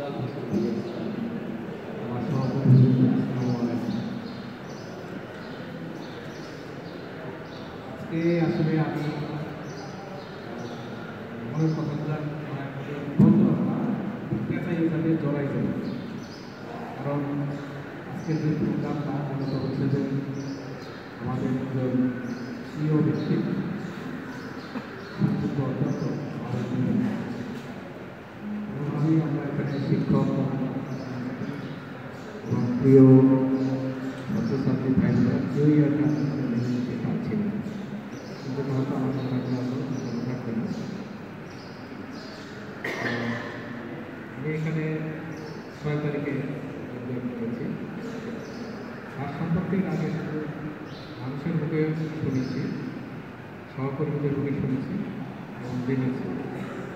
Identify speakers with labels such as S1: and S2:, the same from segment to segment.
S1: আমার সহকর্মী আজকে আসলে আমি মনের কথাগুলো বলতে পেঁচাই যাতে জড়াই যাবে, কারণ আজকে যে প্রোগ্রামটা মূলত হচ্ছে যে আমাদের একজন প্রিয় ব্যক্তি অত্যন্ত আমরা এখানে শিক্ষক এবং প্রিয় ছাত্রছাত্রী ভাইরা কেউই আর নিতে পারছি না, কিন্তু হয়তো আমাদের থাকবে না। আমি এখানে 6 তারিখে করেছি, তার সম্পর্কে আগে শুধু মানুষের মুখে শুনেছি, সহকর্মীদের মুখে শুনেছি এবং জেনেছি,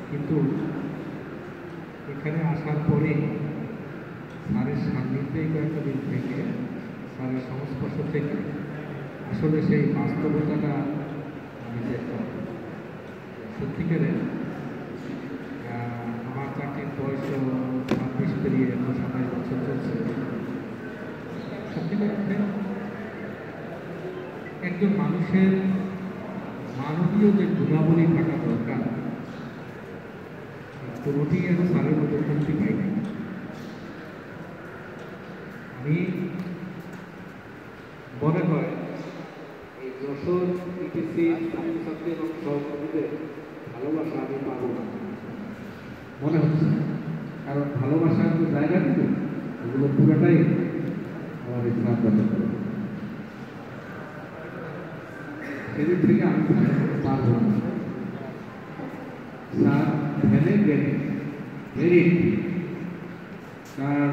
S1: কিন্তু এখানে আসার পরে স্যারের সান্নিধ্যে কয়েকটা দিন থেকে স্যারের সংস্পর্শ থেকে আসলে সেই বাস্তবতাটা আমি দেখলাম। সত্যিকারে আমার চাকরির বয়স 26 পেরিয়ে 27 বছর চলছে। সত্যিকারে একজন মানুষের মানবীয় যে গুণাবলী থাকা দরকার, কোনোটি আমি স্যারের মধ্যে শুনতে পাই না। আমি মনে হয় এই যশোর ইটিসি ছাত্রছাত্রী এবং সহকর্মীদের ভালোবাসা আমি পাবো না মনে হচ্ছে, কারণ ভালোবাসার যে জায়গা কিন্তু এগুলো পুরোটাই আমাদের স্নাত সেদিক থেকে আমি পারবো না। স্যার ধ্যানে জ্ঞানী, মেরিট, তার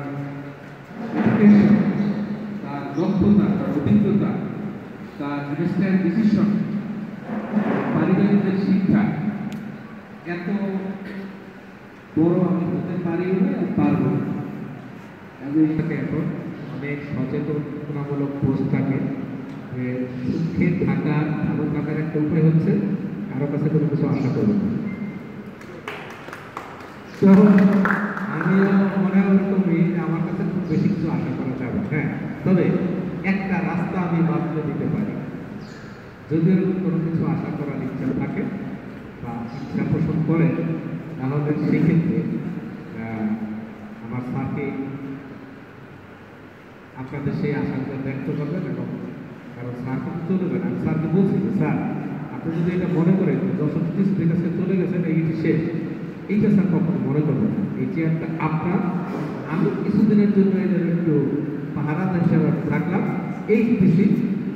S1: এডুকেশন, তার দক্ষতা, তার অভিজ্ঞতা, তার ইনস্ট্যান্ট ডিসিশন, পারিবারিক যে শিক্ষা, এত বড় আমি হতে পারি আর পারবো না। এখন অনেক সচেতনতামূলক পোস্ট থাকে যে সুখে থাকার, ভালো থাকার একটা উপায় হচ্ছে কারো কাছে কোনো কিছু আশা করবো না। তো আমিও মনে হয় ওরকমই, আমার কাছে খুব বেশি কিছু আশা করা যাবে। হ্যাঁ, তবে একটা রাস্তা আমি বাতলে দিতে পারি, যদিও কোনো কিছু আশা করার ইচ্ছা থাকে বা ইচ্ছা পোষণ করে, তাহলে সেক্ষেত্রে আমার স্যারকে আপনাদের সেই আশাগুলো ব্যক্ত করবেন। এবং কারণ স্যার কিন্তু চলে যাবেন, আমি স্যারকে বলছি যে স্যার আপনি যদি এটা মনে করেন যশোর থেকে কাছে চলে গেছেন এইটি শেষ, এইটা স্যার কখনো মনে করবেন না। এই চেয়ারটা আপনার, আমি কিছুদিনের জন্য এদের একটু পাহারাদার হিসেবে থাকলাম, এই কৃষি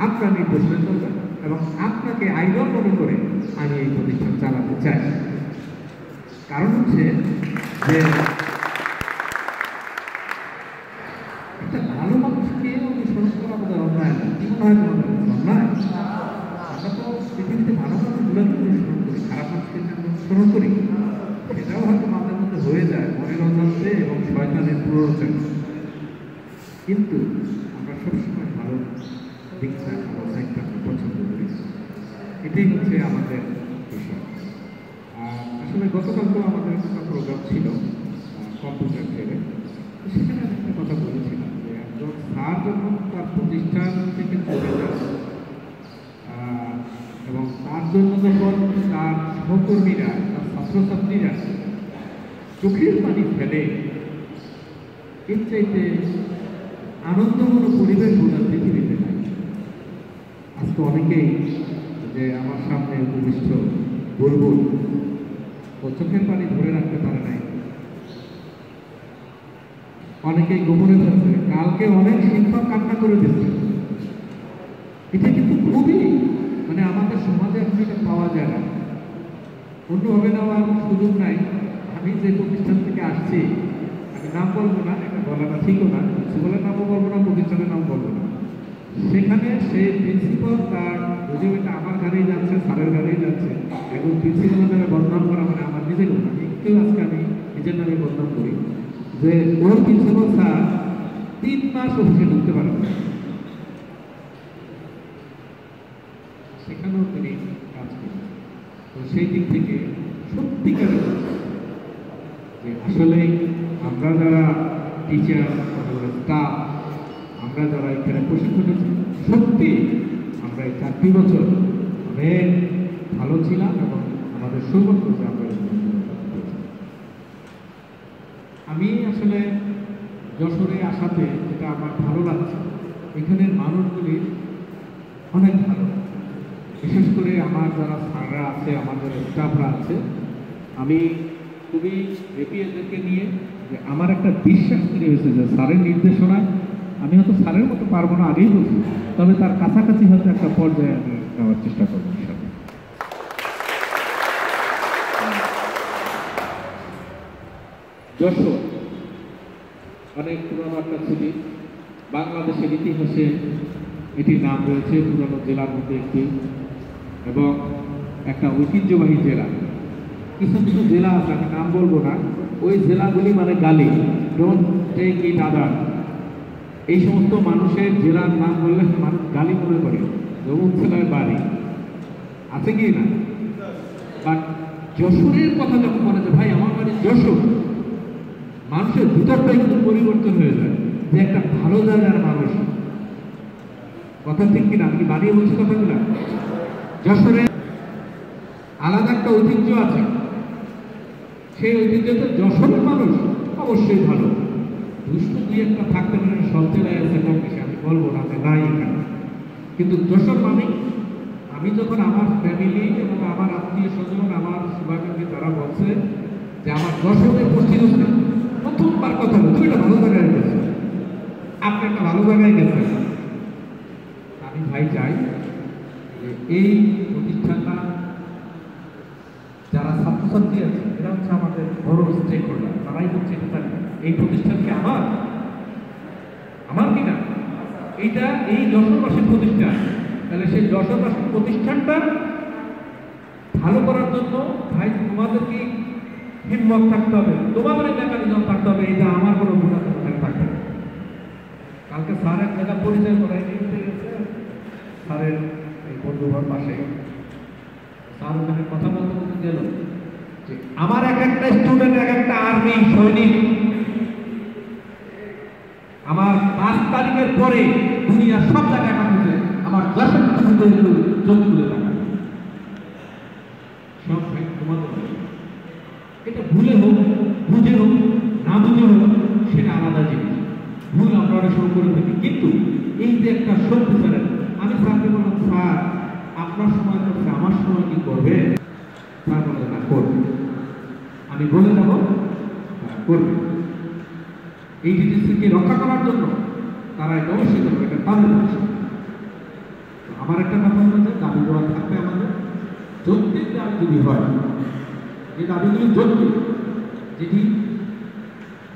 S1: আপনার নির্দেশনা চলবেন এবং আপনাকে আইডল মনে করে আমি এই প্রতিষ্ঠান চালাতে চাই। কারণ হচ্ছে যে একটা ভালো মানুষকে অনুসরণ করা আমাদের অন্যায় না। কি মনে হয় তোমাদের অন্যায়? আমরা তো পৃথিবীতে ভালো মানুষগুলোকে অনুসরণ করি, খারাপ মানুষকে অনুসরণ করি, সেটাও হয়তো আমাদের মধ্যে হয়ে যায় মনের অজান্তে এবং শয়তানের প্ররোচনা। কিন্তু আমরা সবসময় ভালো দিকটা, ভালো সাইডটা পছন্দ করি, এটাই হচ্ছে আমাদের বিষয়। আর আসলে গতকালকেও আমাদের একটা প্রোগ্রাম ছিল কম্পিউটার ফেয়ারে, সেখানে আমি একটা কথা বলেছিলাম যে একজন স্যার যখন তার প্রতিষ্ঠান থেকে চলে যায় এবং তার জন্য যখন তার সহকর্মীরা, তার ছাত্রছাত্রীরা চোখের পানি ফেলে, এর চাইতে আনন্দমূল পরিবেশ বোঝার পৃথিবীতে নাই। আজকে অনেকেই যে আমার সামনে উপবিষ্ট বুলবুল, ও চোখের পানি ধরে রাখতে পারে নাই, অনেকেই গোপনে ফেলছে, কালকে অনেক শিক্ষক কান্না করে দিচ্ছে। এটা কিন্তু খুবই মানে আমাদের সমাজে এখন এটা পাওয়া যায় না, অন্যভাবে নেওয়ার সুযোগ নাই। আমি যে প্রতিষ্ঠান থেকে আসছি, আমি নাম বলবো না, এটা বলাটা ঠিকও না, স্কুলের নামও বলবো না, প্রতিষ্ঠানের নাম বলবো না, সেখানে সেই প্রিন্সিপাল তার যদিও এটা আমার গাড়িই যাচ্ছে, স্যারের গাড়িই যাচ্ছে, এখন প্রিন্সিপালের নামে বদনাম করা মানে আমার নিজের না, একটু আজকে আমি নিজের নামে বদনাম করি যে ওর প্রিন্সিপাল স্যার 3 মাস অফিসে ঢুকতে পারেন না, সেখানেও তিনি কাজ করেন। তো সেই দিক থেকে সত্যিকারের যে আসলে আমরা যারা টিচার, স্টাফ, আমরা যারা এখানে প্রশিক্ষণ নিচ্ছি, সত্যি আমরা এই 4টি বছর অনেক ভালো ছিলাম এবং আমাদের সৌভাগ্য যে আমরা আমি আসলে যশোরে আসাতে যেটা আমার ভালো লাগছে, এখানের মানুষগুলি অনেক ভালো। বিশেষ করে আমার যারা স্যাররা আছে, আমার যারা স্টাফরা আছে, আমি খুবই হ্যাপি এদেরকে নিয়ে। যে আমার একটা বিশ্বাস তৈরি হয়েছে যে স্যারের নির্দেশনায় আমি হয়তো স্যারের মতো পারবো না, আগেই বলছি, তবে তার কাছাকাছি হয়তো একটা পর্যায়ে আমি যাওয়ার চেষ্টা করবো। যশোর অনেক পুরনো একটা সিটি, বাংলাদেশের ইতিহাসে এটির নাম রয়েছে, পুরনো জেলার মধ্যে একটি এবং একটা ঐতিহ্যবাহী জেলা। কিছু কিছু জেলা আছে, আমি নাম বলবো না, ওই জেলাগুলি মানে গালি, ডোন্ট টেক ইট আদার। এই সমস্ত মানুষের জেলার নাম বললে মানুষ গালি মনে করে, অমুক জেলার বাড়ি আছে কি না। বাট যশোরের কথা যখন বলে যে ভাই আমার বাড়ি যশোর, মানুষের ভিতরটাই কিন্তু পরিবর্তন হয়ে যায় যে একটা ভালো জায়গার মানুষ। কথা ঠিক কিনা, আমি বানিয়ে বলছি কথাগুলা? যশোরে আলাদা একটা ঐতিহ্য আছে, সেই ঐতিহ্যতে যশোরের মানুষ অবশ্যই ভালো। দুষ্ট দুই একটা থাকতে পারে, সব জেলায় আছে কম বেশি, আমি বলবো না যে নাই এখানে, কিন্তু যশোর মানে আমি যখন আমার ফ্যামিলি এবং আমার আত্মীয় স্বজন, আমার শুভাকাঙ্ক্ষী তারা বলছে যে আমার যশোরের পশ্চিম প্রথমবার কথা বলছে তুই একটা ভালো জায়গায় গেছে, আপনি একটা ভালো জায়গায় গেছেন। আমি ভাই চাই যে এই প্রতিষ্ঠানটা যারা ছাত্রছাত্রী আছে এরা হচ্ছে আমাদের বড় স্টেক হোল্ডার, তারাই হচ্ছে এই প্রতিষ্ঠানকে আমার কিনা, এইটা এই যশোরবাসীর প্রতিষ্ঠান। তাহলে সেই যশোরবাসীর প্রতিষ্ঠানটা ভালো করার জন্য ভাই তোমাদেরকে হিম্মত থাকতে হবে, তোমাদের মেকানিজম থাকতে হবে, এটা আমার কোনো ভূমিকা থাকবে। কালকে স্যার এক জায়গা পরিচয় করাই নিতে গেছে, স্যারের এই বন্ধুবার পাশে স্যার ওখানে কথা বলতে বলতে গেল যে আমার এক একটা স্টুডেন্ট এক একটা আর্মি সৈনিক, আমার 5 তারিখের পরে দুনিয়ার সব জায়গায় কাটছে, আমার যশোর জমি তুলে রাখা সব তোমাদের। এটা ভুলে হোক, বুঝে হোক, না বুঝে হোক, সেটা আলাদা জিনিস। ভুল আমরা অনেক শুরু করে থাকি, কিন্তু এই যে একটা শক্তি স্যারের, আমি স্যারকে বললাম স্যার আপনার সময় করছে, আমার সময় কি করবে? স্যার বলে না করবে, আমি বলে দেবো করবে। এই জিনিসকে রক্ষা করার জন্য তারা এটা অবশ্যই করবে, এটা তাদের অবশ্যই। আমার একটা কথা হলো যে দাবি দেওয়া থাকবে আমাদের, যৌক্তিক দাবি যদি হয়, যে দাবিগুলি যৌক্তিক, যেটি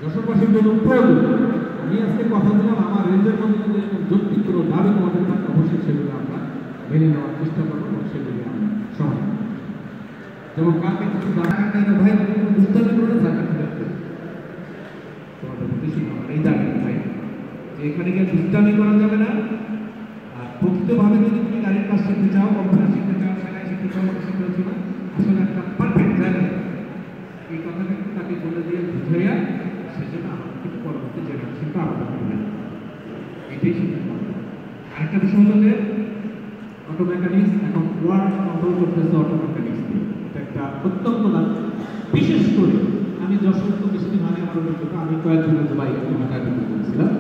S1: যশোরবাসীর জন্য প্রয়োজন। আমি আজকে কথা দিলাম আমার রেঞ্জের মধ্যে যদি এরকম যৌক্তিক কোনো দাবি তোমাদের থাকে, অবশ্যই সেগুলো আমরা মেনে নেওয়ার চেষ্টা করবো এবং সেগুলি আমরা সহায়। যেমন কালকে কিছু ভাই দুষ্টামি করে জায়গা থেকে তোমাদের প্রতি এই দাবি ভাই যে এখানে গিয়ে দুষ্টামি করা যাবে না, আর প্রকৃতভাবে যদি তুমি গাড়ির কাজ শিখতে চাও, কম্পিউটার শিখতে চাও, সেলাই শিখতে চাও, শিখতে হচ্ছে না, আসলে একটা পারফেক্ট জায়গা, এই কথাটা তাকে বলে দিয়ে বুঝাইয়া সেজন্য আমাদের কিন্তু পরবর্তী জেনারেশনটা আলাদা করবে, এটাই শিখতে হবে। আরেকটা বিষয় হলো যে অটো মেকানিক্স এখন ওয়ার্ল্ড কন্ট্রোল করতেছে অটো মেকানিক্স দিয়ে, এটা একটা অত্যন্ত লাভ। বিশেষ করে আমি যশোর তো বেশি মানে আমার অভিজ্ঞতা, আমি কয়েকদিন আগে বাইক ঢাকায় করেছিলাম,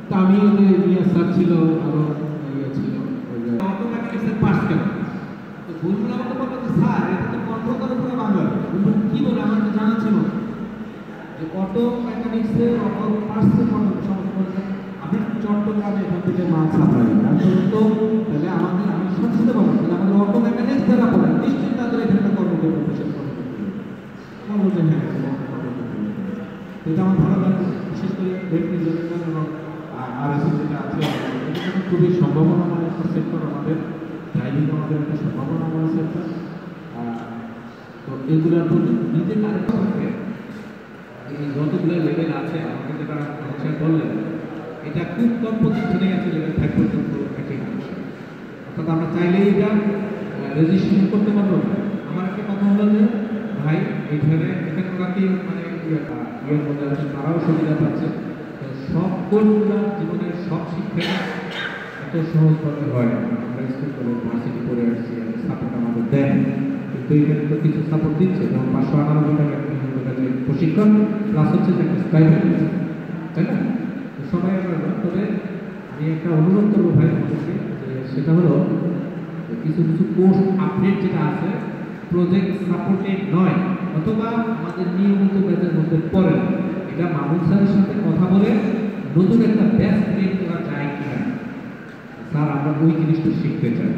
S1: তা আমি ওই যে স্যার ছিল, আরো ইয়ে ছিল, অটো মেকানিক্সের পাস কেন তো ভুলগুলো আমাকে বলতো যে স্যার এটা তো কন্ট্রোল করে পুরো বাংলা, কি বলে আমার তো জানা ছিল যে অটো মেকানিক্সের অটো পার্টসের সমস্যা বলছে আপনি চট্টগ্রামে এখান থেকে মাল সাপ্লাই তো তাহলে আমাদের আমি শুনতে পাবো তাহলে আমাদের অটো মেকানিক্স যারা পড়ে নিশ্চয়ই তাদের এখানটা কর্মকে প্রফেশন করতে বলবো যে হ্যাঁ এটা আমার ভালো লাগে। বিশেষ করে রেফ্রিজারেটর এবং আরএসি যেটা আছে এটা খুবই সম্ভাবনাময় একটা সেক্টর, আমাদের ড্রাইভিং আমাদের একটা সম্ভাবনাময় সেক্টর। তো এগুলোর প্রতি নিজে কারেক্ট থাকে এই যতগুলো লেভেল আছে আমাকে যেটা মানুষের বললেন, এটা খুব কম প্রতিষ্ঠানে আছে লেভেল 5 পর্যন্ত একই মানুষ, অর্থাৎ আমরা চাইলেই এটা রেজিস্ট্রেশন করতে পারবো না। আমার একটা কথা হলো যে ভাই এখানে ওরা কি মানে ইয়ের মধ্যে আছে, তারাও সুবিধা পাচ্ছে। তো সকলটা জীবনের সব শিক্ষা এত সহজভাবে হয় না। আমরা স্কুল কলেজ ভার্সিটি পড়ে আসছি, সাপোর্ট আমাদের দেন, কিন্তু এখানে তো কিছু সাপোর্ট দিচ্ছে, যেমন 598 টাকা কাছে প্রশিক্ষণ প্লাস হচ্ছে যে একটা স্টাইপেন্ড, তাই না? তো সবাই আমরা, তবে আমি একটা অনুরোধ করবো ভাই বলতেছি, যে সেটা হলো কিছু কিছু কোর্স আপডেট যেটা আছে প্রজেক্ট সাপোর্টেড নয়, অথবা আমাদের নিয়মিত ব্যাচের মধ্যে পড়ে না, এটা মামুন স্যারের সাথে কথা বলে নতুন একটা ব্যাচ ক্রিয়েট করা যায় কিনা। স্যার আমরা ওই জিনিসটা শিখতে চাই,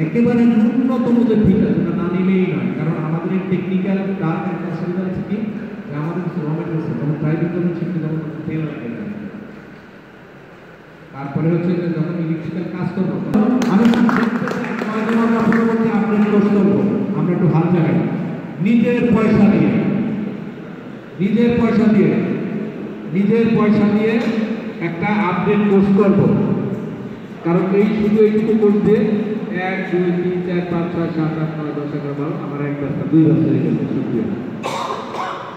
S1: একেবারে ন্যূনতম যে ফিটা যেটা না নিলেই নয়, কারণ আমাদের এই টেকনিক্যাল তার একটা অসুবিধা আছে কি, যে আমাদের কিছু র মেটেরিয়ালস আছে, যেমন প্রাইভেট যখন শিখতে যেমন তেল লাগে, তারপরে হচ্ছে যে যখন ইলেকট্রিক্যাল কাজ করবো আমি আপডেট কোর্স করবো, আমরা একটু হাত জাগাই নিজের পয়সা দিয়ে, নিজের পয়সা দিয়ে, নিজের পয়সা দিয়ে একটা আপডেট কোর্স করবো। কারণ এই শুধু এইটুকু কোর্স দিয়ে 1 2 3 4 5 6 7 8 9 10 11 12 আমার এক বছর 2 বছর শিখবে।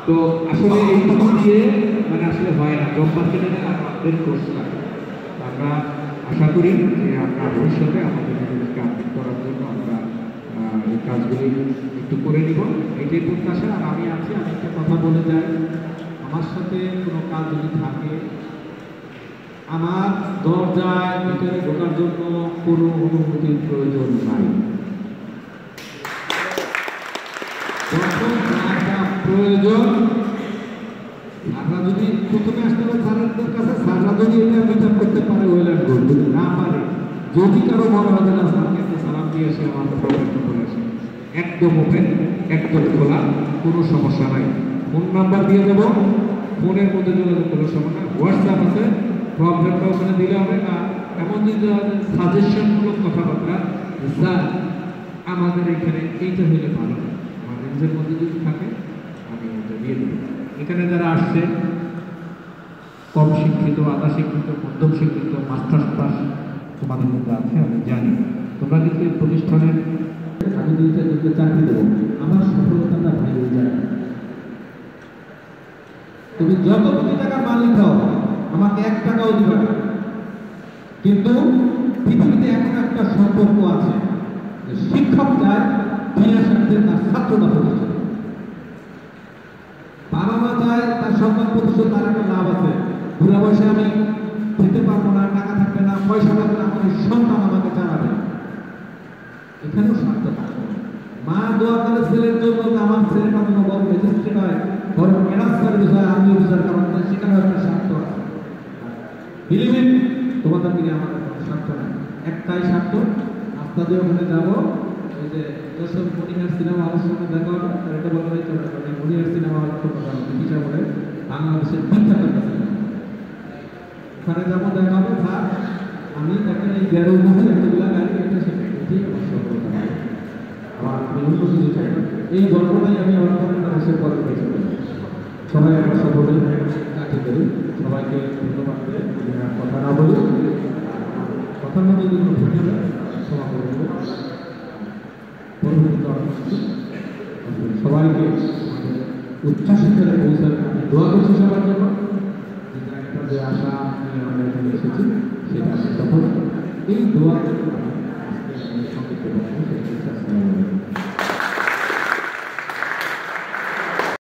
S1: তো আসলে এইটুকু দিয়ে মানে আসলে হয় না, জব মার্কেটে আপডেট কোর্স লাগে। আমরা আশা করি যে আমরা ভবিষ্যতে আমাদের নিজেদেরকে আপডেট করার জন্য আমরা এই কাজগুলি একটু করে নিব, এইটাই প্রত্যাশা। আর আমি আছি, আমি একটা কথা বলে যাই, আমার সাথে কোনো কাজ যদি থাকে, আমার দরজায় ভিতরে ঢোকার জন্য কোনো অনুমতির প্রয়োজন নাই। যখন একটা প্রয়োজন, আমরা যদি প্রথমে আসতে হবে স্যারদের কাছে, স্যাররা যদি এটা মিট করতে পারে ওয়েল অ্যান্ড গুড, যদি না পারে, যদি কারো মনে হয় না স্যারকে একটা সালাম দিয়ে এসে আমার প্রবলেমটা বলে আসে, একদম ওপেন, একদম খোলা, কোনো সমস্যা নাই। ফোন নাম্বার দিয়ে দেবো, ফোনের মধ্যে যোগাযোগ করার সময় না, হোয়াটসঅ্যাপ আছে, প্রবলেমটা ওখানে দিলে হবে না। এমন যদি সাজেশনমূলক কথাবার্তা, স্যার আমাদের এখানে এইটা হলে ভালো, আমার রেঞ্জের মধ্যে যদি থাকে আমি এটা দিয়ে দেবো। এখানে যারা আসছে কম শিক্ষিত, আধা শিক্ষিত, মধ্যম শিক্ষিত, মাস্টার্স পাস তোমাদের মধ্যে আছে আমি জানি, তোমরা কিন্তু এই প্রতিষ্ঠানের আমি দুইটা চাকরি দেবো, আমার সফলতাটা বাইরে যায়। তুমি যত কোটি টাকার মালিক হও, আমাকে 1 টাকাও দিবে না, কিন্তু পৃথিবীতে এমন একটা সম্পর্ক আছে যে শিক্ষক যায় বিয়ের সাথে তার ছাত্রটা প্রতিষ্ঠান, বাবা মা যায় তার সন্তান প্রতিষ্ঠান, তার একটা লাভ আছে, বুড়া বয়সে আমি খেতে পারবো না, টাকা থাকবে না, পয়সা থাকবে না, আমার সন্তান আমাকে চালাবে, এখানেও স্বার্থ থাকবে। মা দোয়া করে ছেলের জন্য যে আমার ছেলেটা যেন বড় ম্যাজিস্ট্রেট হয়, বড় মেরাজ সার্ভিস হয়, আমি বিচার কারণ সেখানেও একটা স্বার্থ আছে। বিলিভিং তোমাদের দিকে আমাদের কোনো স্বার্থ নাই, একটাই স্বার্থ, রাস্তা দিয়ে ওখানে যাবো, ওই যে যশোর মনিহার সিনেমা আমার সঙ্গে দেখা হবে, আর এটা বলা হয় মনিহার সিনেমা হিসাব বলে বাংলাদেশের বিখ্যাত একটা সিনেমা, ওখানে যাবো, দেখা হবে, স্যার আমি দেখেন এই 11 বছর এতগুলা গাড়ি একটা সেটা এটাই আমার সফলতা, আমার অন্য কিছু চাই না, এই গল্পটাই আমি আমার মানুষের পরে পেয়েছি। সবাই আমরা সকলে কাজে করি, সবাইকে ধন্যবাদ দিয়ে কথা না বলি, কথার মধ্যে যদি ভুলে যায় ক্ষমা করে দেবো। পরবর্তী সবাইকে উচ্চশিক্ষায় পৌঁছাতে আমি দোয়া করছি সবার জন্য, একটা যে আশা নিয়ে আমরা এখানে এসেছি সেটা তখন এই দোয়া সংক্ষিপ্ত